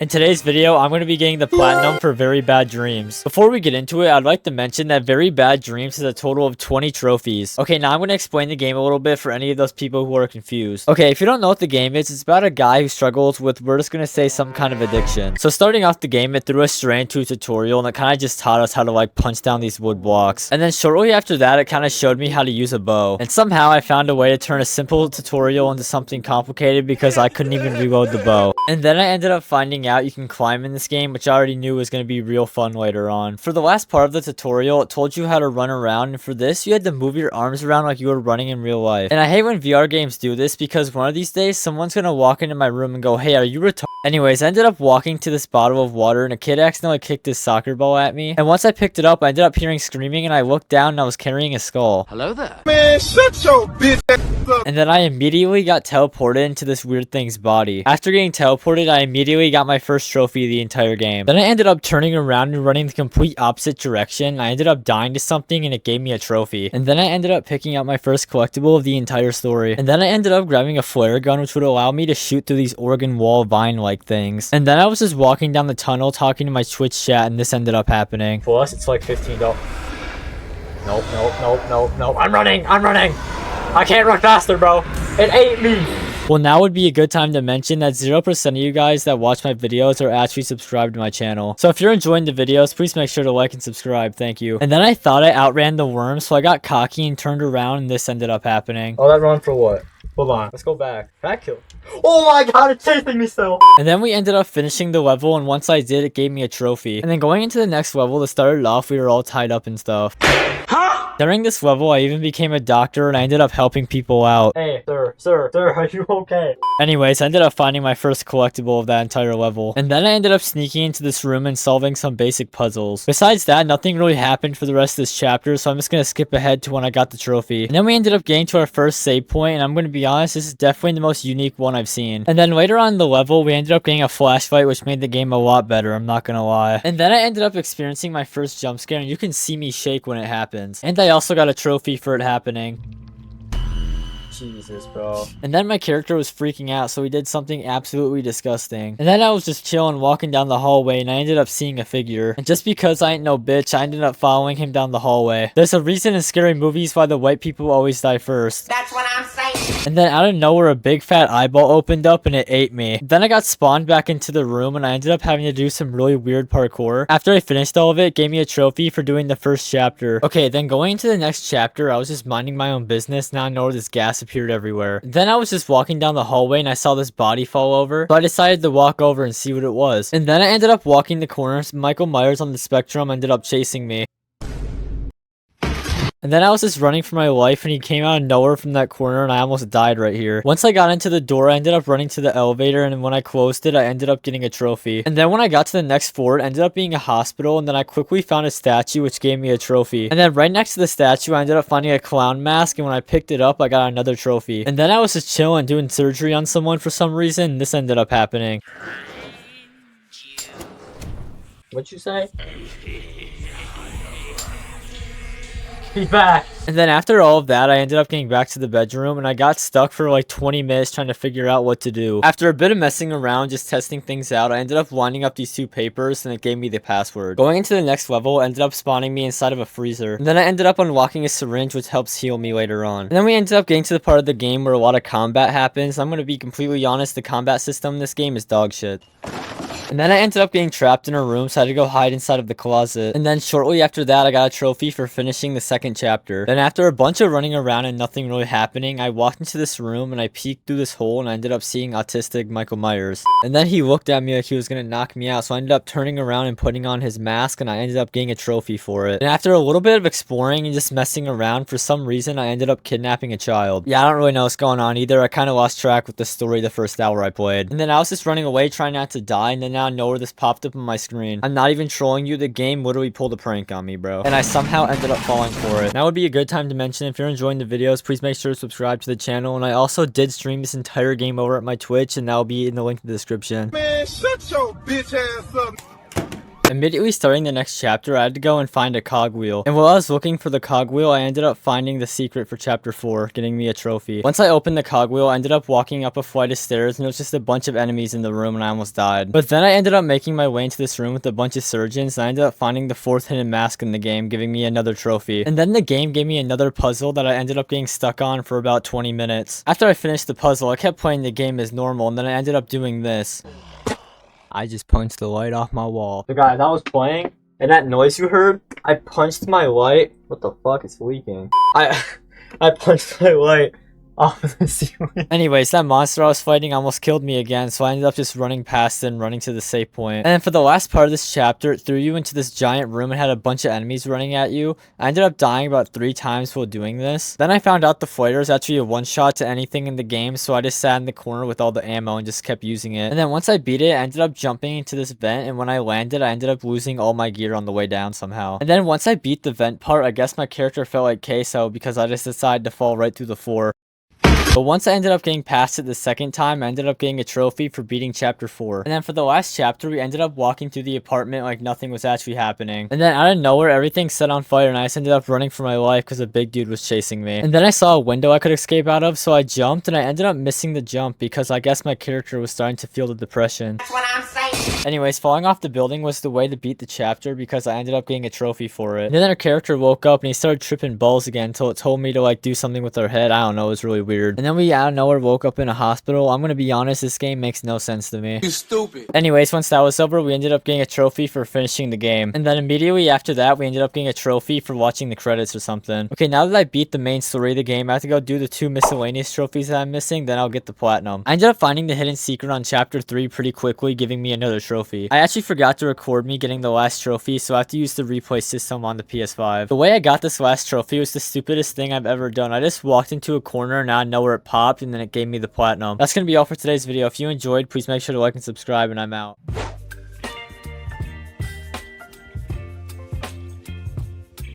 In today's video, I'm going to be getting the platinum for Very Bad Dreams. Before we get into it, I'd like to mention that Very Bad Dreams has a total of 20 trophies. Okay, now I'm going to explain the game a little bit for any of those people who are confused. Okay, if you don't know what the game is, it's about a guy who struggles with, we're just going to say, some kind of addiction. So starting off the game, it threw us straight into a tutorial, and it kind of just taught us how to like punch down these wood blocks. And then shortly after that, it kind of showed me how to use a bow. And somehow I found a way to turn a simple tutorial into something complicated because I couldn't even reload the bow. And then I ended up finding out you can climb in this game, which I already knew was going to be real fun later on. For the last part of the tutorial, it told you how to run around, and for this, you had to move your arms around like you were running in real life. And I hate when VR games do this because one of these days, someone's going to walk into my room and go, "Hey, are you retarded?" Anyways, I ended up walking to this bottle of water, and a kid accidentally kicked his soccer ball at me. And once I picked it up, I ended up hearing screaming, and I looked down and I was carrying a skull. Hello there. Man, shut your bitch ass up. And then I immediately got teleported into this weird thing's body. After getting teleported, I immediately got my first trophy of the entire game. Then I ended up turning around and running the complete opposite direction. I ended up dying to something and it gave me a trophy. And then I ended up picking up my first collectible of the entire story. And then I ended up grabbing a flare gun, which would allow me to shoot through these Oregon Wall vine-like things. And then I was just walking down the tunnel talking to my Twitch chat, and this ended up happening. For us, it's like $15. Nope. I'm running. I can't run faster, bro. It ate me. Well, now would be a good time to mention that 0% of you guys that watch my videos are actually subscribed to my channel. So if you're enjoying the videos, please make sure to like and subscribe. Thank you. And then I thought I outran the worm, so I got cocky and turned around, and this ended up happening. Oh, that run for what? Hold on. Let's go back. Back kill. Oh my god, it's chasing me still. And then we ended up finishing the level, and once I did, it gave me a trophy. And then going into the next level, to start it off, we were all tied up and stuff. During this level, I even became a doctor, and I ended up helping people out. Hey, sir, are you okay? Anyways, I ended up finding my first collectible of that entire level. And then I ended up sneaking into this room and solving some basic puzzles. Besides that, nothing really happened for the rest of this chapter, so I'm just gonna skip ahead to when I got the trophy. And then we ended up getting to our first save point, and I'm gonna be honest, this is definitely the most unique one I've seen. And then later on in the level, we ended up getting a flashlight, which made the game a lot better, I'm not gonna lie. And then I ended up experiencing my first jump scare, and you can see me shake when it happens. And I also got a trophy for it happening. Jesus, bro. And then my character was freaking out, so he did something absolutely disgusting. And then I was just chilling, walking down the hallway, and I ended up seeing a figure. And just because I ain't no bitch, I ended up following him down the hallway. There's a reason in scary movies why the white people always die first. That's what I'm saying. And then out of nowhere, a big fat eyeball opened up and it ate me. Then I got spawned back into the room, and I ended up having to do some really weird parkour. After I finished all of it, it gave me a trophy for doing the first chapter. Okay, then going into the next chapter, I was just minding my own business. Now I know this gas appeared everywhere. Then I was just walking down the hallway and I saw this body fall over, so I decided to walk over and see what it was. And then I ended up walking the corners. Michael Myers on the spectrum ended up chasing me. And then I was just running for my life, and he came out of nowhere from that corner, and I almost died right here. Once I got into the door, I ended up running to the elevator, and when I closed it, I ended up getting a trophy. And then when I got to the next floor, it ended up being a hospital, and then I quickly found a statue, which gave me a trophy. And then right next to the statue, I ended up finding a clown mask, and when I picked it up, I got another trophy. And then I was just chilling, doing surgery on someone for some reason, and this ended up happening. What'd you say? He's back. And then after all of that, I ended up getting back to the bedroom, and I got stuck for like 20 minutes trying to figure out what to do. After a bit of messing around, just testing things out, I ended up lining up these two papers, and it gave me the password. Going into the next level ended up spawning me inside of a freezer. And then I ended up unlocking a syringe, which helps heal me later on. And then we ended up getting to the part of the game where a lot of combat happens. I'm gonna be completely honest, the combat system in this game is dog shit. And then I ended up getting trapped in a room, so I had to go hide inside of the closet. And then shortly after that, I got a trophy for finishing the second chapter. Then after a bunch of running around and nothing really happening, I walked into this room and I peeked through this hole, and I ended up seeing autistic Michael Myers. And then he looked at me like he was gonna knock me out, so I ended up turning around and putting on his mask, and I ended up getting a trophy for it. And after a little bit of exploring and just messing around, for some reason, I ended up kidnapping a child. Yeah, I don't really know what's going on either. I kind of lost track with the story the first hour I played. And then I was just running away trying not to die, and then out of nowhere, this popped up on my screen. I'm not even trolling you, the game literally pulled a prank on me, bro. And I somehow ended up falling for it. Now would be a good time to mention, if you're enjoying the videos, please make sure to subscribe to the channel. And I also did stream this entire game over at my Twitch, and that'll be in the link in the description. Man, shut your bitch ass up. Immediately starting the next chapter, I had to go and find a cogwheel. And while I was looking for the cogwheel, I ended up finding the secret for chapter 4, getting me a trophy. Once I opened the cogwheel, I ended up walking up a flight of stairs and there was just a bunch of enemies in the room and I almost died. But then I ended up making my way into this room with a bunch of surgeons and I ended up finding the 4th hidden mask in the game, giving me another trophy. And then the game gave me another puzzle that I ended up getting stuck on for about 20 minutes. After I finished the puzzle, I kept playing the game as normal and then I ended up doing this. I just punched the light off my wall. So guys, I was playing, and that noise you heard, I punched my light. What the fuck? It's leaking. I punched my light off of the ceiling. Anyways, that monster I was fighting almost killed me again, so I ended up just running past it and running to the save point. And then for the last part of this chapter, it threw you into this giant room and had a bunch of enemies running at you. I ended up dying about 3 times while doing this. Then I found out the fighter is actually a one-shot to anything in the game, so I just sat in the corner with all the ammo and just kept using it. And then once I beat it, I ended up jumping into this vent, and when I landed, I ended up losing all my gear on the way down somehow. And then once I beat the vent part, I guess my character felt like queso because I just decided to fall right through the floor. But once I ended up getting past it the second time, I ended up getting a trophy for beating chapter 4. And then for the last chapter, we ended up walking through the apartment like nothing was actually happening. And then out of nowhere, everything set on fire and I just ended up running for my life because a big dude was chasing me. And then I saw a window I could escape out of, so I jumped and I ended up missing the jump because I guess my character was starting to feel the depression. That's what I'm saying. Anyways, falling off the building was the way to beat the chapter because I ended up getting a trophy for it. And then our character woke up and he started tripping balls again until it told me to like do something with her head. I don't know, it was really weird. And then we out of nowhere woke up in a hospital. I'm gonna be honest, this game makes no sense to me. You stupid. Anyways, once that was over, we ended up getting a trophy for finishing the game. And then immediately after that, we ended up getting a trophy for watching the credits or something. Okay, now that I beat the main story of the game, I have to go do the 2 miscellaneous trophies that I'm missing, then I'll get the platinum. I ended up finding the hidden secret on chapter 3 pretty quickly, giving me another trophy. I actually forgot to record me getting the last trophy, so I have to use the replay system on the PS5. The way I got this last trophy was the stupidest thing I've ever done. I just walked into a corner and out of nowhere it popped and then it gave me the platinum. That's gonna be all for today's video. If you enjoyed, please make sure to like and subscribe, and I'm out.